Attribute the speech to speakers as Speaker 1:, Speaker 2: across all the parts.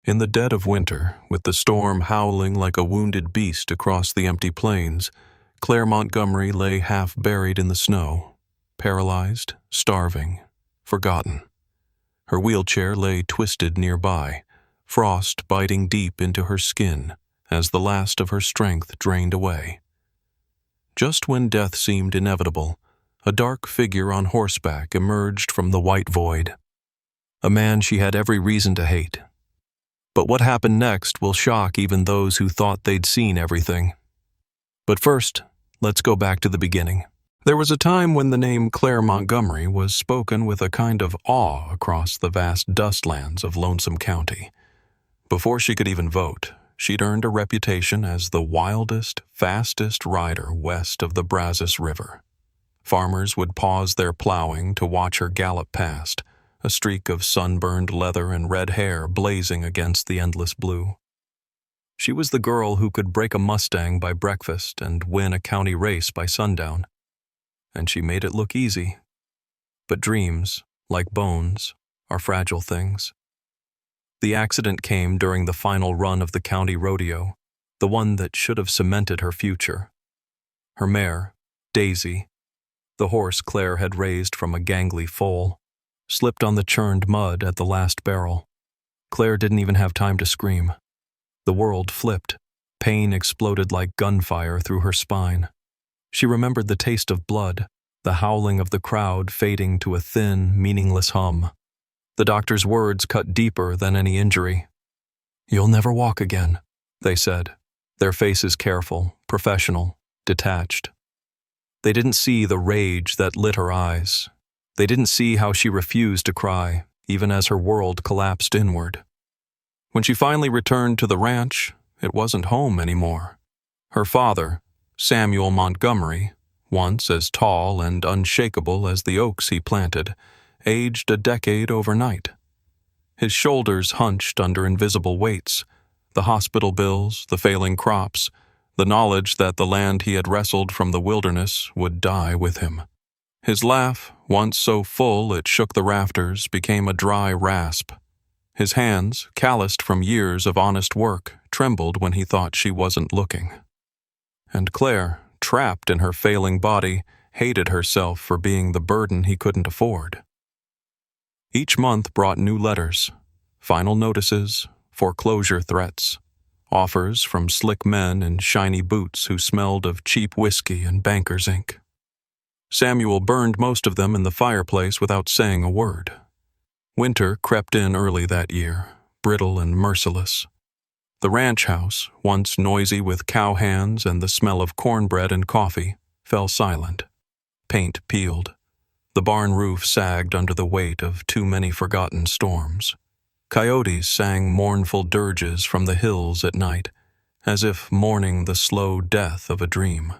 Speaker 1: In the dead of winter, with the storm howling like a wounded beast across the empty plains, Claire Montgomery lay half buried in the snow, paralyzed, starving, forgotten. Her wheelchair lay twisted nearby, frost biting deep into her skin as the last of her strength drained away. Just when death seemed inevitable, a dark figure on horseback emerged from the white void. A man she had every reason to hate. But what happened next will shock even those who thought they'd seen everything. But first, let's go back to the beginning. There was a time when the name Claire Montgomery was spoken with a kind of awe across the vast dustlands of Lonesome County. Before she could even vote, she'd earned a reputation as the wildest, fastest rider west of the Brazos River. Farmers would pause their plowing to watch her gallop past, a streak of sunburned leather and red hair blazing against the endless blue. She was the girl who could break a Mustang by breakfast and win a county race by sundown. And she made it look easy. But dreams, like bones, are fragile things. The accident came during the final run of the county rodeo, the one that should have cemented her future. Her mare, Daisy, the horse Claire had raised from a gangly foal, slipped on the churned mud at the last barrel. Claire didn't even have time to scream. The world flipped. Pain exploded like gunfire through her spine. She remembered the taste of blood, the howling of the crowd fading to a thin, meaningless hum. The doctor's words cut deeper than any injury. "You'll never walk again," they said, their faces careful, professional, detached. They didn't see the rage that lit her eyes. They didn't see how she refused to cry, even as her world collapsed inward. When she finally returned to the ranch, it wasn't home anymore. Her father, Samuel Montgomery, once as tall and unshakable as the oaks he planted, aged a decade overnight. His shoulders hunched under invisible weights, the hospital bills, the failing crops, the knowledge that the land he had wrestled from the wilderness would die with him. His laugh, once so full it shook the rafters, became a dry rasp. His hands, calloused from years of honest work, trembled when he thought she wasn't looking. And Claire, trapped in her failing body, hated herself for being the burden he couldn't afford. Each month brought new letters, final notices, foreclosure threats, offers from slick men in shiny boots who smelled of cheap whiskey and banker's ink. Samuel burned most of them in the fireplace without saying a word. Winter crept in early that year, brittle and merciless. The ranch house, once noisy with cowhands and the smell of cornbread and coffee, fell silent. Paint peeled. The barn roof sagged under the weight of too many forgotten storms. Coyotes sang mournful dirges from the hills at night, as if mourning the slow death of a dream.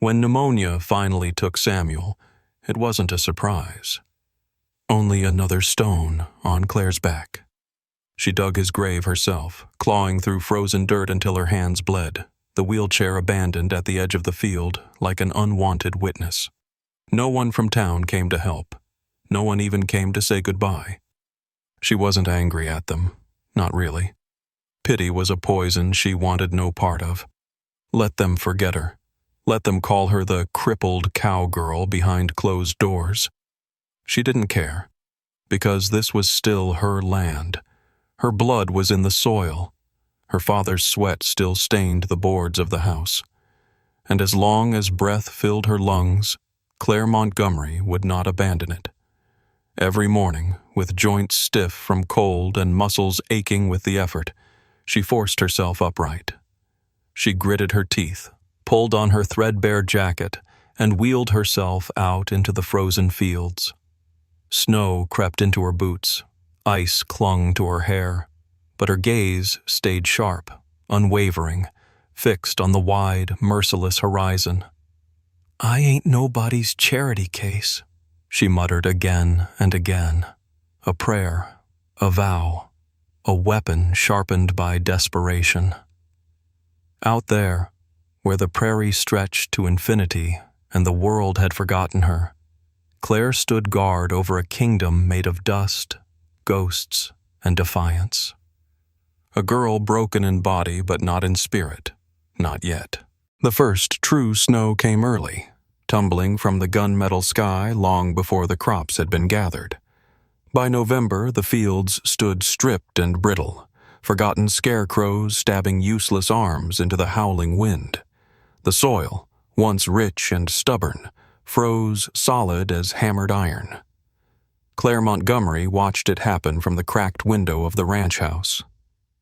Speaker 1: When pneumonia finally took Samuel, it wasn't a surprise. Only another stone on Claire's back. She dug his grave herself, clawing through frozen dirt until her hands bled, the wheelchair abandoned at the edge of the field like an unwanted witness. No one from town came to help. No one even came to say goodbye. She wasn't angry at them, not really. Pity was a poison she wanted no part of. Let them forget her. Let them call her the crippled cowgirl behind closed doors. She didn't care, because this was still her land. Her blood was in the soil. Her father's sweat still stained the boards of the house. And as long as breath filled her lungs, Claire Montgomery would not abandon it. Every morning, with joints stiff from cold and muscles aching with the effort, she forced herself upright. She gritted her teeth, pulled on her threadbare jacket, and wheeled herself out into the frozen fields. Snow crept into her boots, ice clung to her hair, but her gaze stayed sharp, unwavering, fixed on the wide, merciless horizon. "I ain't nobody's charity case," she muttered again and again. A prayer, a vow, a weapon sharpened by desperation. Out there, where the prairie stretched to infinity and the world had forgotten her, Claire stood guard over a kingdom made of dust, ghosts, and defiance. A girl broken in body but not in spirit. Not yet. The first true snow came early, tumbling from the gunmetal sky long before the crops had been gathered. By November, the fields stood stripped and brittle, forgotten scarecrows stabbing useless arms into the howling wind. The soil, once rich and stubborn, froze solid as hammered iron. Claire Montgomery watched it happen from the cracked window of the ranch house,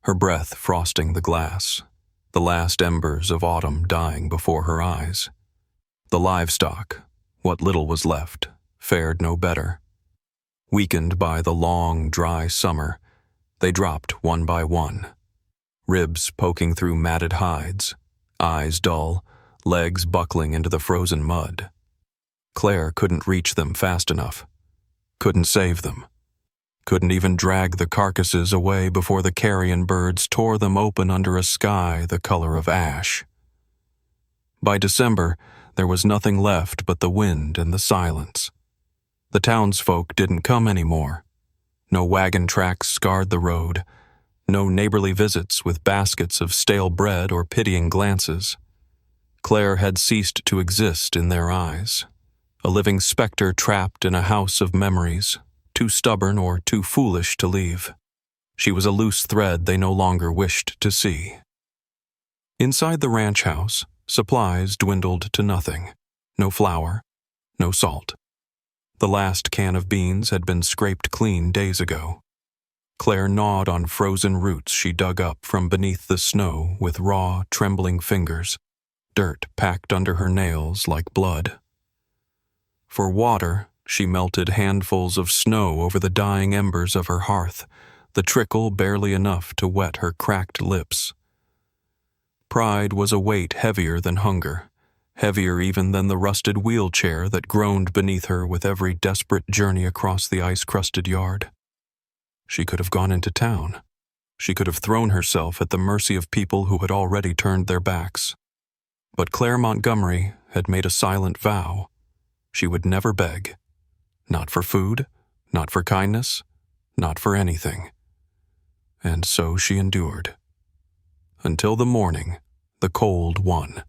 Speaker 1: her breath frosting the glass, the last embers of autumn dying before her eyes. The livestock, what little was left, fared no better. Weakened by the long, dry summer, they dropped one by one, ribs poking through matted hides, eyes dull, legs buckling into the frozen mud. Claire couldn't reach them fast enough, couldn't save them, couldn't even drag the carcasses away before the carrion birds tore them open under a sky the color of ash. By December, there was nothing left but the wind and the silence. The townsfolk didn't come anymore. No wagon tracks scarred the road, no neighborly visits with baskets of stale bread or pitying glances. Claire had ceased to exist in their eyes, a living specter trapped in a house of memories, too stubborn or too foolish to leave. She was a loose thread they no longer wished to see. Inside the ranch house, supplies dwindled to nothing. No flour, no salt. The last can of beans had been scraped clean days ago. Claire gnawed on frozen roots she dug up from beneath the snow with raw, trembling fingers, dirt packed under her nails like blood. For water, she melted handfuls of snow over the dying embers of her hearth, the trickle barely enough to wet her cracked lips. Pride was a weight heavier than hunger, heavier even than the rusted wheelchair that groaned beneath her with every desperate journey across the ice-crusted yard. She could have gone into town. She could have thrown herself at the mercy of people who had already turned their backs. But Claire Montgomery had made a silent vow. She would never beg. Not for food, not for kindness, not for anything. And so she endured. Until the morning, the cold won.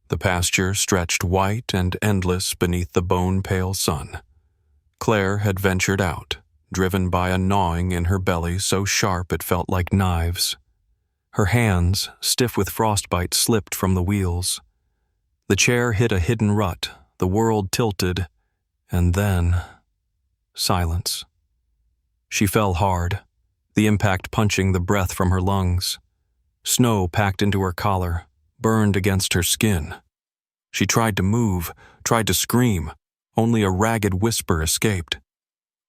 Speaker 1: The pasture stretched white and endless beneath the bone-pale sun. Claire had ventured out, driven by a gnawing in her belly so sharp it felt like knives. Her hands, stiff with frostbite, slipped from the wheels. The chair hit a hidden rut, the world tilted, and then silence. She fell hard, the impact punching the breath from her lungs. Snow packed into her collar, burned against her skin. She tried to move, tried to scream. Only a ragged whisper escaped.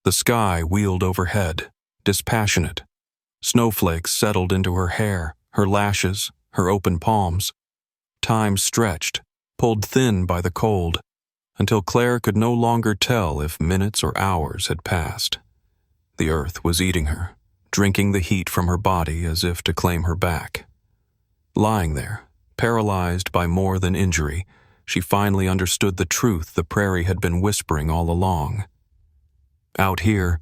Speaker 1: The sky wheeled overhead, dispassionate. Snowflakes settled into her hair, her lashes, her open palms. Time stretched, pulled thin by the cold, until Claire could no longer tell if minutes or hours had passed. The earth was eating her, drinking the heat from her body as if to claim her back. Lying there, paralyzed by more than injury, she finally understood the truth the prairie had been whispering all along. Out here,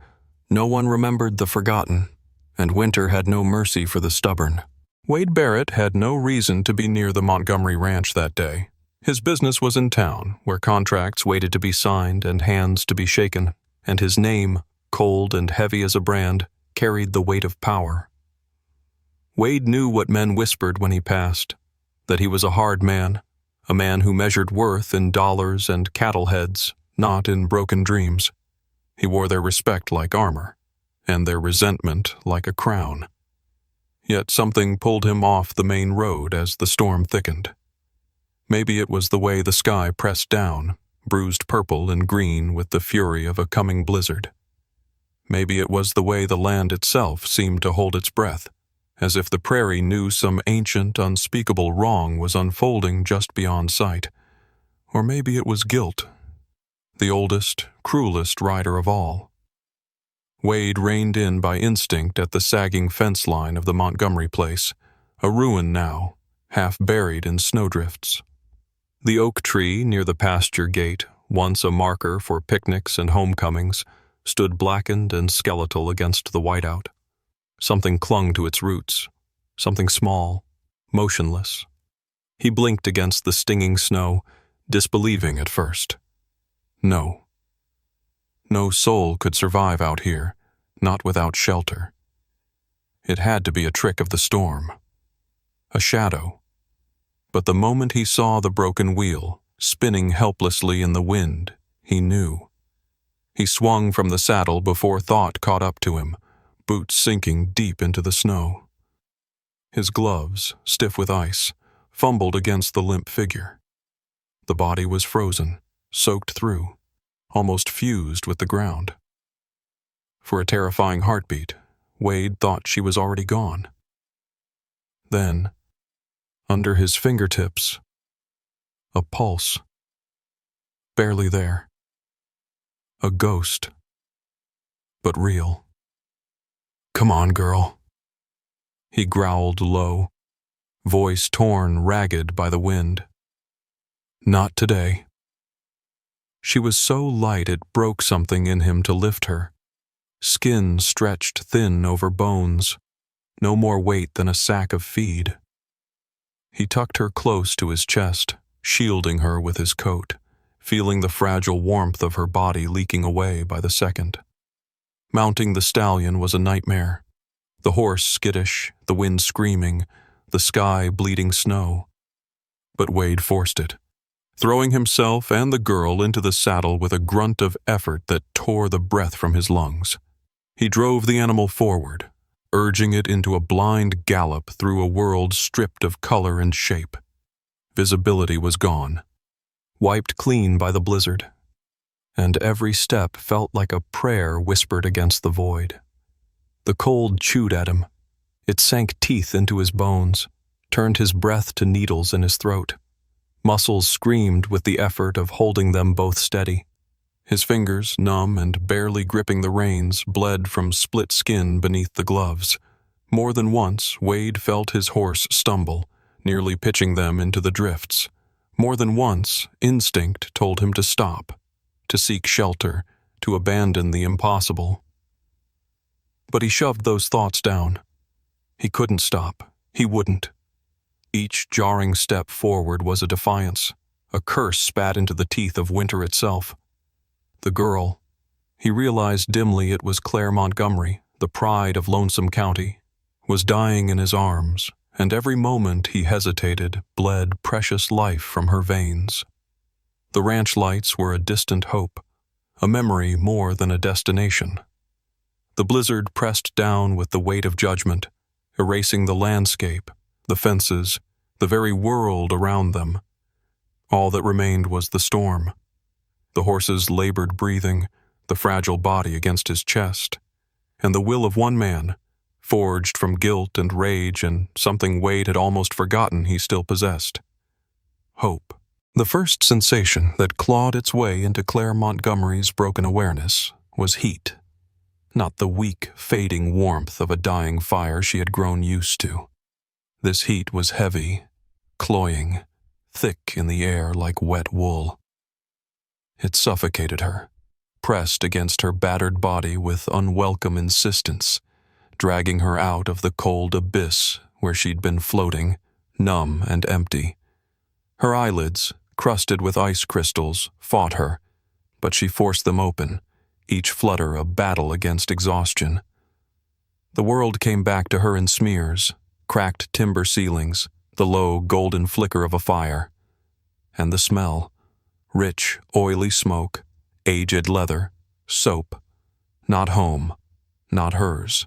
Speaker 1: no one remembered the forgotten, and winter had no mercy for the stubborn. Wade Barrett had no reason to be near the Montgomery ranch that day. His business was in town, where contracts waited to be signed and hands to be shaken, and his name, cold and heavy as a brand, carried the weight of power. Wade knew what men whispered when he passed, that he was a hard man, a man who measured worth in dollars and cattle heads, not in broken dreams. He wore their respect like armor, and their resentment like a crown. Yet something pulled him off the main road as the storm thickened. Maybe it was the way the sky pressed down, bruised purple and green with the fury of a coming blizzard. Maybe it was the way the land itself seemed to hold its breath, as if the prairie knew some ancient, unspeakable wrong was unfolding just beyond sight. Or maybe it was guilt, the oldest, cruelest rider of all. Wade reined in by instinct at the sagging fence line of the Montgomery place, a ruin now, half buried in snowdrifts. The oak tree near the pasture gate, once a marker for picnics and homecomings, stood blackened and skeletal against the whiteout. Something clung to its roots, something small, motionless. He blinked against the stinging snow, disbelieving at first. No. No soul could survive out here, not without shelter. It had to be a trick of the storm. A shadow. But the moment he saw the broken wheel, spinning helplessly in the wind, he knew. He swung from the saddle before thought caught up to him, boots sinking deep into the snow. His gloves, stiff with ice, fumbled against the limp figure. The body was frozen, soaked through, almost fused with the ground. For a terrifying heartbeat, Wade thought she was already gone. Then, under his fingertips, a pulse. Barely there. A ghost. But real. "Come on, girl," he growled low, voice torn ragged by the wind. "Not today." She was so light it broke something in him to lift her. Skin stretched thin over bones, no more weight than a sack of feed. He tucked her close to his chest, shielding her with his coat, feeling the fragile warmth of her body leaking away by the second. Mounting the stallion was a nightmare. The horse skittish, the wind screaming, the sky bleeding snow. But Wade forced it, throwing himself and the girl into the saddle with a grunt of effort that tore the breath from his lungs. He drove the animal forward, urging it into a blind gallop through a world stripped of color and shape. Visibility was gone, wiped clean by the blizzard, and every step felt like a prayer whispered against the void. The cold chewed at him. It sank teeth into his bones, turned his breath to needles in his throat. Muscles screamed with the effort of holding them both steady. His fingers, numb and barely gripping the reins, bled from split skin beneath the gloves. More than once, Wade felt his horse stumble, nearly pitching them into the drifts. More than once, instinct told him to stop, to seek shelter, to abandon the impossible. But he shoved those thoughts down. He couldn't stop. He wouldn't. Each jarring step forward was a defiance, a curse spat into the teeth of winter itself. The girl. He realized dimly it was Claire Montgomery, the pride of Lonesome County, was dying in his arms, and every moment he hesitated bled precious life from her veins. The ranch lights were a distant hope, a memory more than a destination. The blizzard pressed down with the weight of judgment, erasing the landscape, the fences, the very world around them. All that remained was the storm. The horse's labored breathing, the fragile body against his chest, and the will of one man, forged from guilt and rage and something Wade had almost forgotten he still possessed. Hope. The first sensation that clawed its way into Claire Montgomery's broken awareness was heat, not the weak, fading warmth of a dying fire she had grown used to. This heat was heavy, cloying, thick in the air like wet wool. It suffocated her, pressed against her battered body with unwelcome insistence, dragging her out of the cold abyss where she'd been floating, numb and empty. Her eyelids, crusted with ice crystals, fought her, but she forced them open, each flutter a battle against exhaustion. The world came back to her in smears, cracked timber ceilings, the low golden flicker of a fire. And the smell. Rich, oily smoke, aged leather, soap. Not home, not hers.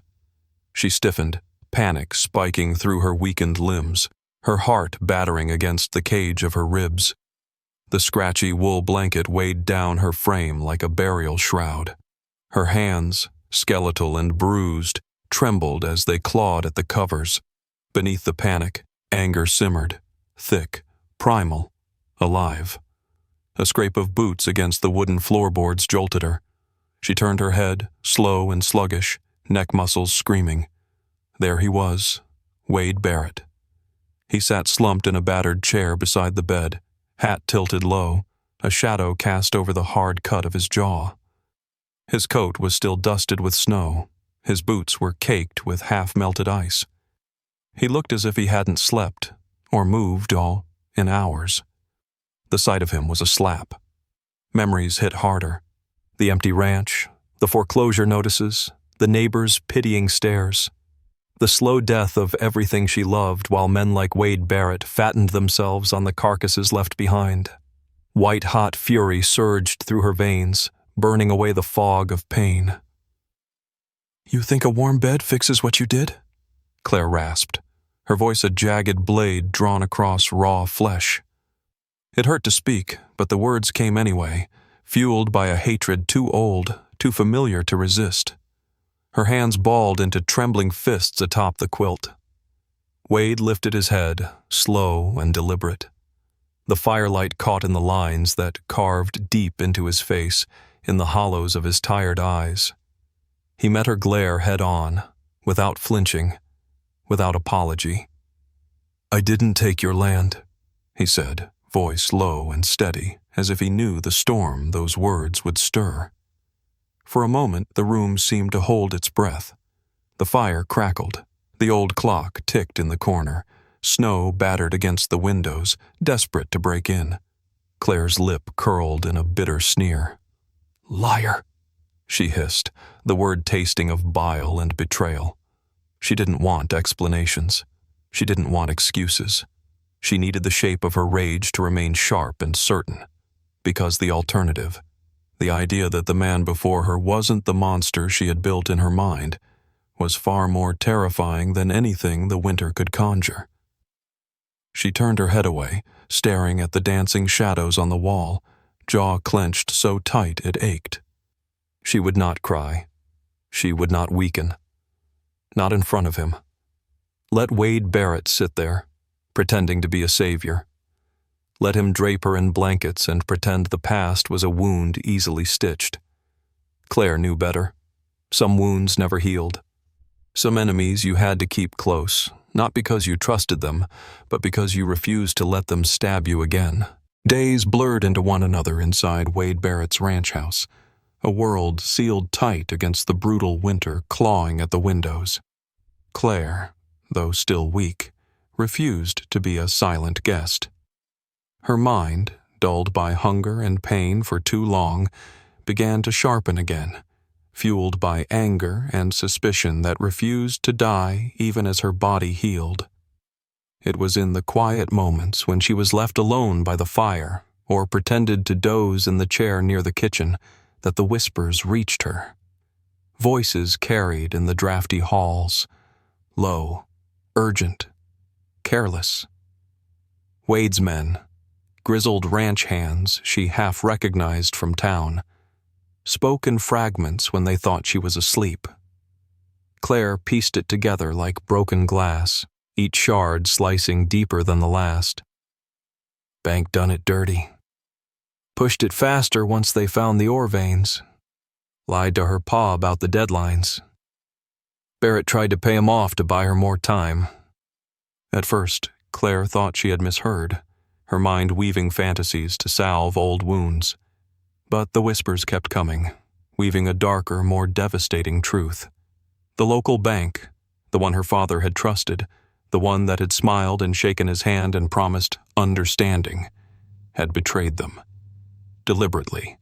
Speaker 1: She stiffened, panic spiking through her weakened limbs, her heart battering against the cage of her ribs. The scratchy wool blanket weighed down her frame like a burial shroud. Her hands, skeletal and bruised, trembled as they clawed at the covers. Beneath the panic, anger simmered, thick, primal, alive. A scrape of boots against the wooden floorboards jolted her. She turned her head, slow and sluggish, neck muscles screaming. There he was, Wade Barrett. He sat slumped in a battered chair beside the bed, hat tilted low, a shadow cast over the hard cut of his jaw. His coat was still dusted with snow, His boots were caked with half-melted ice. He looked as if he hadn't slept or moved all in hours. The sight of him was a slap. Memories hit harder. The empty ranch, the foreclosure notices, the neighbors' pitying stares. The slow death of everything she loved while men like Wade Barrett fattened themselves on the carcasses left behind. White-hot fury surged through her veins, burning away the fog of pain. "You think a warm bed fixes what you did?" Claire rasped, her voice a jagged blade drawn across raw flesh. It hurt to speak, but the words came anyway, fueled by a hatred too old, too familiar to resist. Her hands balled into trembling fists atop the quilt. Wade lifted his head, slow and deliberate. The firelight caught in the lines that carved deep into his face, in the hollows of his tired eyes. He met her glare head-on, without flinching, without apology. "I didn't take your land," he said, voice low and steady, as if he knew the storm those words would stir. For a moment, the room seemed to hold its breath. The fire crackled. The old clock ticked in the corner. Snow battered against the windows, desperate to break in. Claire's lip curled in a bitter sneer. "Liar," she hissed, the word tasting of bile and betrayal. She didn't want explanations. She didn't want excuses. She needed the shape of her rage to remain sharp and certain. Because the alternative, the idea that the man before her wasn't the monster she had built in her mind, was far more terrifying than anything the winter could conjure. She turned her head away, staring at the dancing shadows on the wall, jaw clenched so tight it ached. She would not cry. She would not weaken. Not in front of him. Let Wade Barrett sit there, pretending to be a savior. Let him drape her in blankets and pretend the past was a wound easily stitched. Claire knew better. Some wounds never healed. Some enemies you had to keep close, not because you trusted them, but because you refused to let them stab you again. Days blurred into one another inside Wade Barrett's ranch house, a world sealed tight against the brutal winter clawing at the windows. Claire, though still weak, refused to be a silent guest. Her mind, dulled by hunger and pain for too long, began to sharpen again, fueled by anger and suspicion that refused to die even as her body healed. It was in the quiet moments when she was left alone by the fire or pretended to doze in the chair near the kitchen that the whispers reached her. Voices carried in the drafty halls, low, urgent, careless. Wade's men, grizzled ranch hands she half recognized from town, spoke in fragments when they thought she was asleep. Claire pieced it together like broken glass, each shard slicing deeper than the last. Bank done it dirty. Pushed it faster once they found the ore veins. Lied to her pa about the deadlines. Barrett tried to pay him off to buy her more time. At first, Claire thought she had misheard, her mind weaving fantasies to salve old wounds. But the whispers kept coming, weaving a darker, more devastating truth. The local bank, the one her father had trusted, the one that had smiled and shaken his hand and promised understanding, had betrayed them. Deliberately,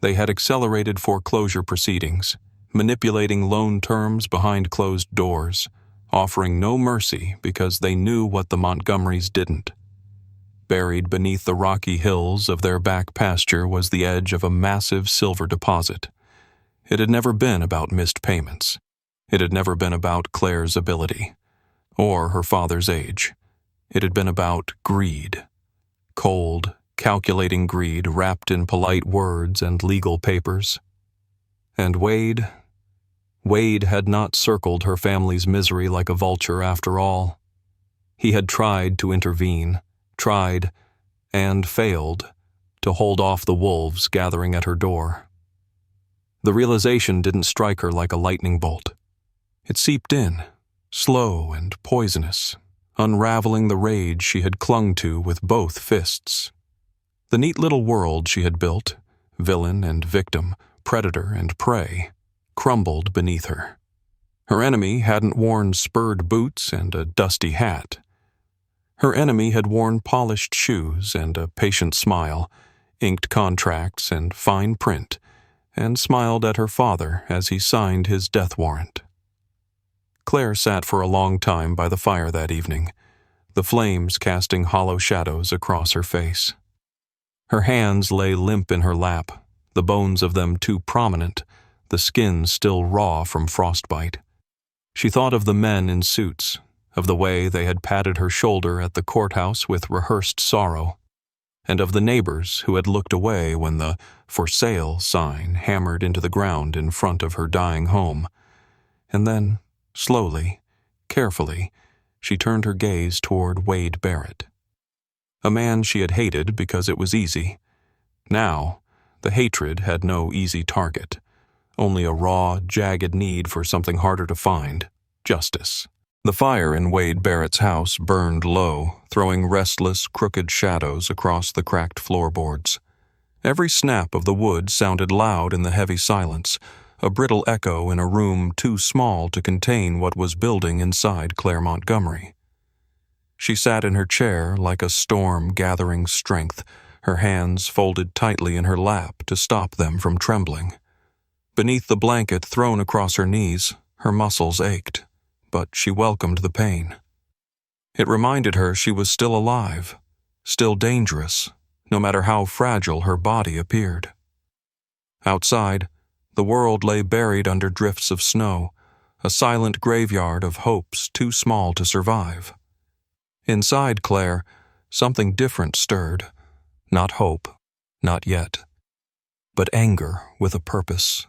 Speaker 1: they had accelerated foreclosure proceedings, manipulating loan terms behind closed doors, offering no mercy because they knew what the Montgomerys didn't. Buried beneath the rocky hills of their back pasture was the edge of a massive silver deposit. It had never been about missed payments. It had never been about Claire's ability, or her father's age. It had been about greed. Cold, calculating greed wrapped in polite words and legal papers. And Wade had not circled her family's misery like a vulture after all. He had tried to intervene, tried, and failed, to hold off the wolves gathering at her door. The realization didn't strike her like a lightning bolt. It seeped in, slow and poisonous, unraveling the rage she had clung to with both fists. The neat little world she had built, villain and victim, predator and prey, crumbled beneath her. Her enemy hadn't worn spurred boots and a dusty hat. Her enemy had worn polished shoes and a patient smile, inked contracts and fine print, and smiled at her father as he signed his death warrant. Claire sat for a long time by the fire that evening, the flames casting hollow shadows across her face. Her hands lay limp in her lap, the bones of them too prominent, the skin still raw from frostbite. She thought of the men in suits, of the way they had patted her shoulder at the courthouse with rehearsed sorrow, and of the neighbors who had looked away when the "For Sale" sign hammered into the ground in front of her dying home. And then, slowly, carefully, she turned her gaze toward Wade Barrett. A man she had hated because it was easy. Now, the hatred had no easy target, only a raw, jagged need for something harder to find: justice. The fire in Wade Barrett's house burned low, throwing restless, crooked shadows across the cracked floorboards. Every snap of the wood sounded loud in the heavy silence, a brittle echo in a room too small to contain what was building inside Claire Montgomery. She sat in her chair like a storm gathering strength, her hands folded tightly in her lap to stop them from trembling. Beneath the blanket thrown across her knees, her muscles ached, but she welcomed the pain. It reminded her she was still alive, still dangerous, no matter how fragile her body appeared. Outside, the world lay buried under drifts of snow, a silent graveyard of hopes too small to survive. Inside Claire, something different stirred. Not hope, not yet, but anger with a purpose,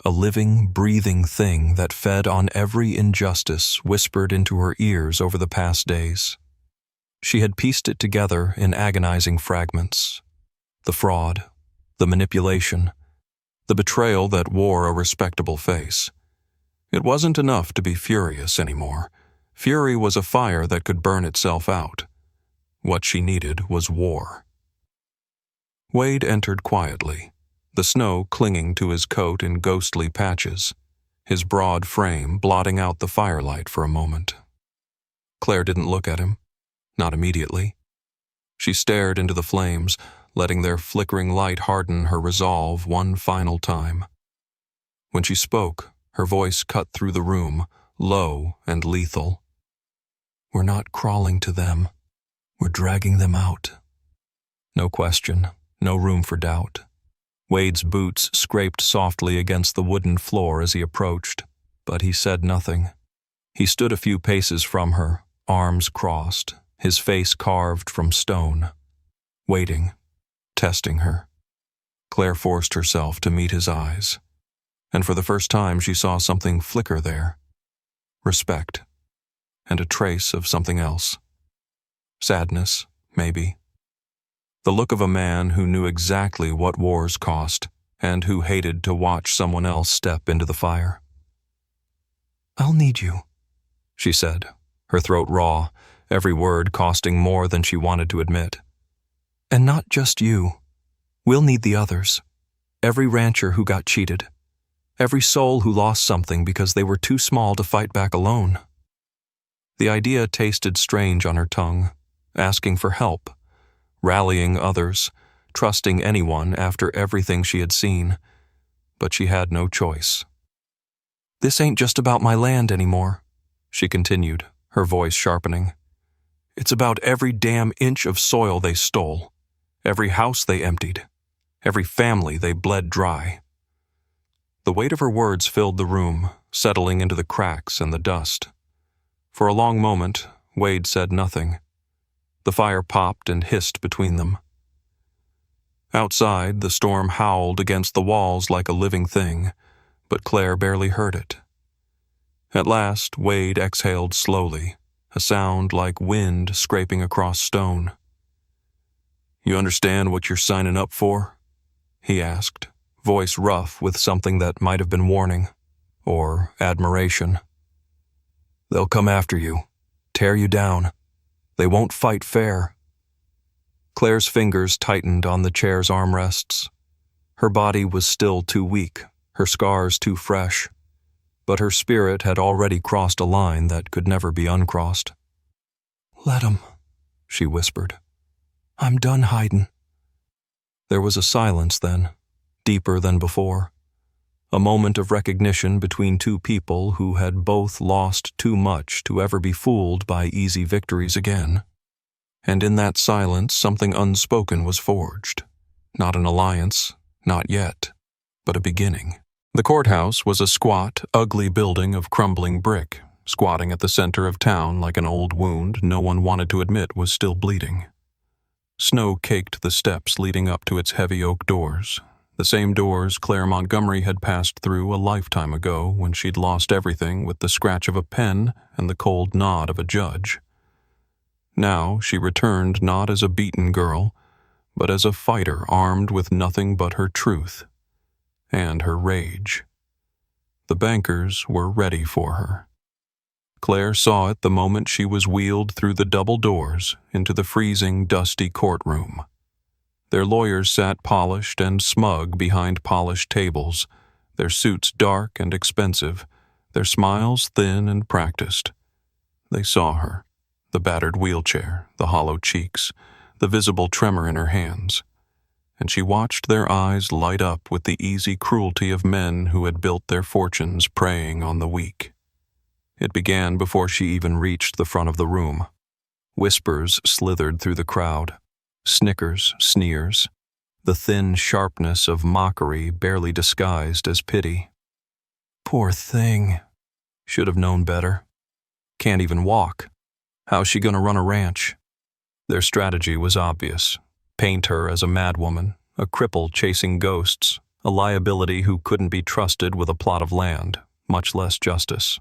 Speaker 1: a living, breathing thing that fed on every injustice whispered into her ears over the past days. She had pieced it together in agonizing fragments: the fraud, the manipulation, the betrayal that wore a respectable face. It wasn't enough to be furious anymore. Fury was a fire that could burn itself out. What she needed was war. Wade entered quietly, the snow clinging to his coat in ghostly patches, his broad frame blotting out the firelight for a moment. Claire didn't look at him, not immediately. She stared into the flames, letting their flickering light harden her resolve one final time. When she spoke, her voice cut through the room, low and lethal. "We're not crawling to them. We're dragging them out." No question, no room for doubt. Wade's boots scraped softly against the wooden floor as he approached, but he said nothing. He stood a few paces from her, arms crossed, his face carved from stone, waiting, testing her. Claire forced herself to meet his eyes, and for the first time she saw something flicker there: respect, and a trace of something else. Sadness, maybe. The look of a man who knew exactly what wars cost, and who hated to watch someone else step into the fire. "I'll need you," she said, her throat raw, every word costing more than she wanted to admit. "And not just you. We'll need the others. Every rancher who got cheated. Every soul who lost something because they were too small to fight back alone." The idea tasted strange on her tongue, asking for help, rallying others, trusting anyone after everything she had seen, but she had no choice. "This ain't just about my land anymore," she continued, her voice sharpening. "It's about every damn inch of soil they stole, every house they emptied, every family they bled dry." The weight of her words filled the room, settling into the cracks and the dust. For a long moment, Wade said nothing. The fire popped and hissed between them. Outside, the storm howled against the walls like a living thing, but Claire barely heard it. At last, Wade exhaled slowly, a sound like wind scraping across stone. "You understand what you're signing up for?" he asked, voice rough with something that might have been warning, or admiration. "They'll come after you, tear you down. They won't fight fair." Claire's fingers tightened on the chair's armrests. Her body was still too weak, her scars too fresh. but her spirit had already crossed a line that could never be uncrossed. "Let 'em," she whispered. "I'm done hidin'." There was a silence then, deeper than before. A moment of recognition between two people who had both lost too much to ever be fooled by easy victories again. And in that silence something unspoken was forged. Not an alliance, not yet, but a beginning. The courthouse was a squat, ugly building of crumbling brick, squatting at the center of town like an old wound no one wanted to admit was still bleeding. Snow caked the steps leading up to its heavy oak doors, the same doors Claire Montgomery had passed through a lifetime ago when she'd lost everything with the scratch of a pen and the cold nod of a judge. Now she returned not as a beaten girl, but as a fighter armed with nothing but her truth and her rage. The bankers were ready for her. Claire saw it the moment she was wheeled through the double doors into the freezing, dusty courtroom. Their lawyers sat polished and smug behind polished tables, their suits dark and expensive, their smiles thin and practiced. They saw her, the battered wheelchair, the hollow cheeks, the visible tremor in her hands, and she watched their eyes light up with the easy cruelty of men who had built their fortunes preying on the weak. It began before she even reached the front of the room. Whispers slithered through the crowd. Snickers, sneers, the thin sharpness of mockery barely disguised as pity. "Poor thing. Should have known better. Can't even walk. How's she gonna run a ranch?" Their strategy was obvious. Paint her as a madwoman, a cripple chasing ghosts, a liability who couldn't be trusted with a plot of land, much less justice.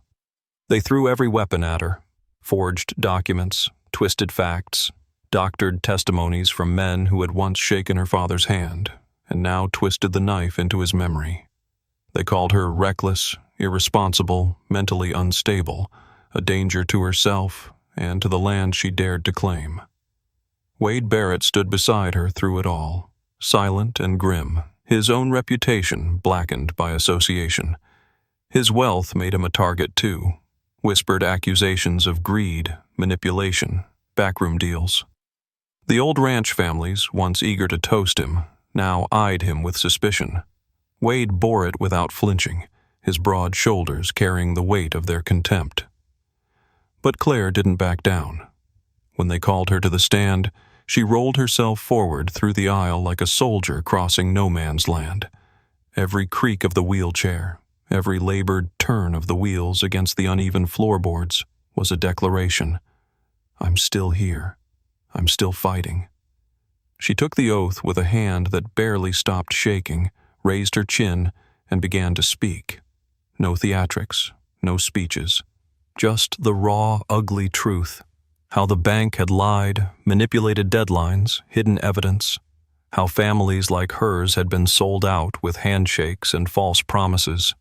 Speaker 1: They threw every weapon at her: forged documents, twisted facts, doctored testimonies from men who had once shaken her father's hand and now twisted the knife into his memory. They called her reckless, irresponsible, mentally unstable, a danger to herself and to the land she dared to claim. Wade Barrett stood beside her through it all, silent and grim, his own reputation blackened by association. His wealth made him a target too, whispered accusations of greed, manipulation, backroom deals. The old ranch families, once eager to toast him, now eyed him with suspicion. Wade bore it without flinching, his broad shoulders carrying the weight of their contempt. But Claire didn't back down. When they called her to the stand, she rolled herself forward through the aisle like a soldier crossing no man's land. Every creak of the wheelchair, every labored turn of the wheels against the uneven floorboards was a declaration. "I'm still here. I'm still fighting." She took the oath with a hand that barely stopped shaking, raised her chin, and began to speak. No theatrics, no speeches. Just the raw, ugly truth. How the bank had lied, manipulated deadlines, hidden evidence. How families like hers had been sold out with handshakes and false promises.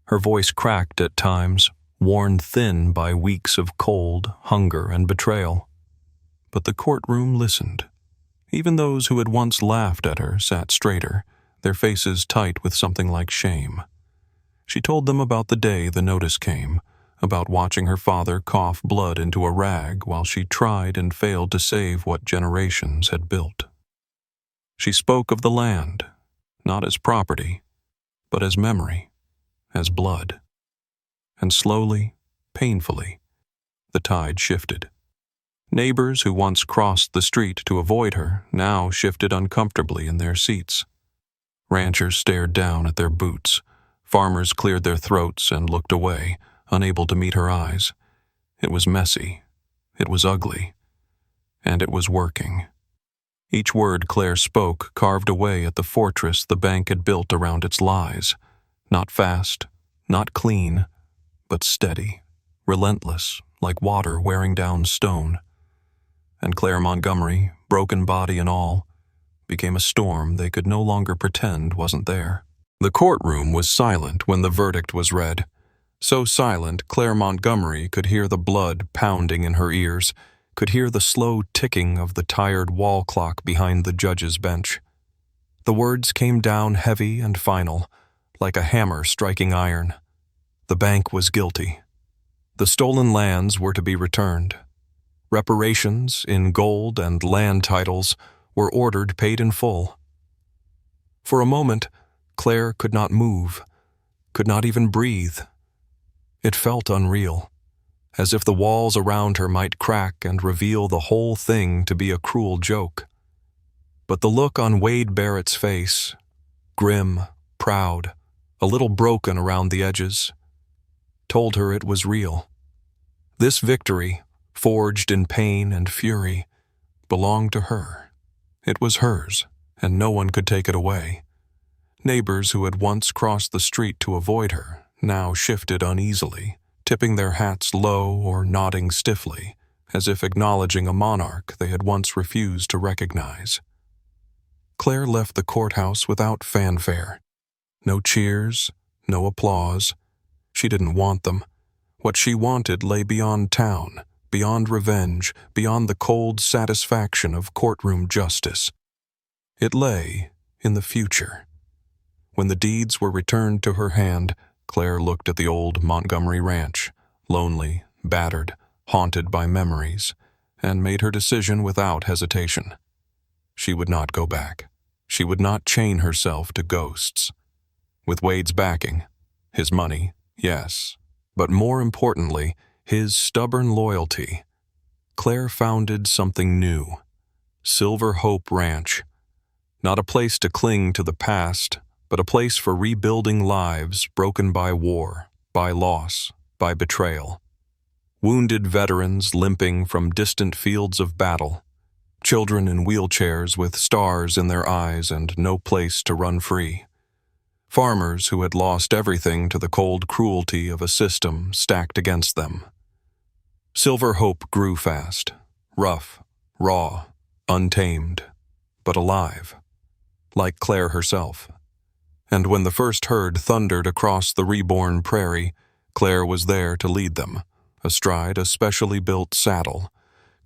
Speaker 1: Her voice cracked at times, worn thin by weeks of cold, hunger, and betrayal. But the courtroom listened. Even those who had once laughed at her sat straighter, their faces tight with something like shame. She told them about the day the notice came, about watching her father cough blood into a rag while she tried and failed to save what generations had built. She spoke of the land, not as property, but as memory, as blood. And slowly, painfully, the tide shifted. Neighbors who once crossed the street to avoid her now shifted uncomfortably in their seats. Ranchers stared down at their boots. Farmers cleared their throats and looked away, unable to meet her eyes. It was messy. It was ugly. And it was working. Each word Claire spoke carved away at the fortress the bank had built around its lies. Not fast, not clean, but steady, relentless, like water wearing down stone. And Claire Montgomery, broken body and all, became a storm they could no longer pretend wasn't there. The courtroom was silent when the verdict was read. So silent, Claire Montgomery could hear the blood pounding in her ears, could hear the slow ticking of the tired wall clock behind the judge's bench. The words came down heavy and final, like a hammer striking iron. The bank was guilty. The stolen lands were to be returned. Reparations in gold and land titles were ordered paid in full. For a moment, Claire could not move, could not even breathe. It felt unreal, as if the walls around her might crack and reveal the whole thing to be a cruel joke. But the look on Wade Barrett's face, grim, proud, a little broken around the edges, told her it was real. This victory, forged in pain and fury, belonged to her. It was hers, and no one could take it away. Neighbors who had once crossed the street to avoid her now shifted uneasily, tipping their hats low or nodding stiffly, as if acknowledging a monarch they had once refused to recognize. Claire left the courthouse without fanfare. No cheers, no applause. She didn't want them. What she wanted lay beyond town, beyond revenge, beyond the cold satisfaction of courtroom justice. It lay in the future. When the deeds were returned to her hand, Claire looked at the old Montgomery ranch, lonely, battered, haunted by memories, and made her decision without hesitation. She would not go back. She would not chain herself to ghosts. With Wade's backing, his money, yes, but more importantly, his stubborn loyalty, Claire founded something new. Silver Hope Ranch. Not a place to cling to the past, but a place for rebuilding lives broken by war, by loss, by betrayal. Wounded veterans limping from distant fields of battle. Children in wheelchairs with stars in their eyes and no place to run free. Farmers who had lost everything to the cold cruelty of a system stacked against them. Silver Hope grew fast, rough, raw, untamed, but alive, like Claire herself. And when the first herd thundered across the reborn prairie, Claire was there to lead them, astride a specially built saddle,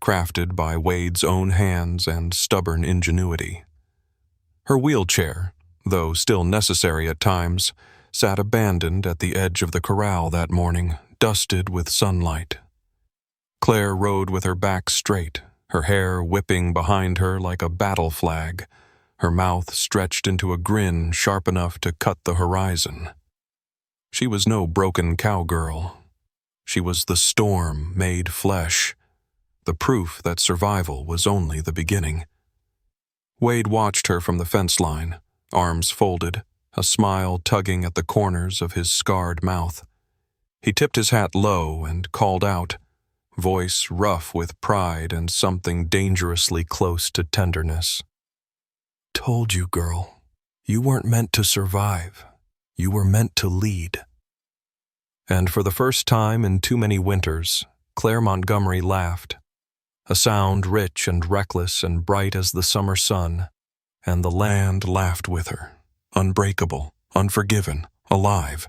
Speaker 1: crafted by Wade's own hands and stubborn ingenuity. Her wheelchair, though still necessary at times, sat abandoned at the edge of the corral that morning, dusted with sunlight. Claire rode with her back straight, her hair whipping behind her like a battle flag, her mouth stretched into a grin sharp enough to cut the horizon. She was no broken cowgirl. She was the storm made flesh, the proof that survival was only the beginning. Wade watched her from the fence line, arms folded, a smile tugging at the corners of his scarred mouth. He tipped his hat low and called out, voice rough with pride and something dangerously close to tenderness. "Told you, girl. You weren't meant to survive. You were meant to lead." And for the first time in too many winters, Claire Montgomery laughed. A sound rich and reckless and bright as the summer sun, and the land laughed with her, unbreakable, unforgiven, alive.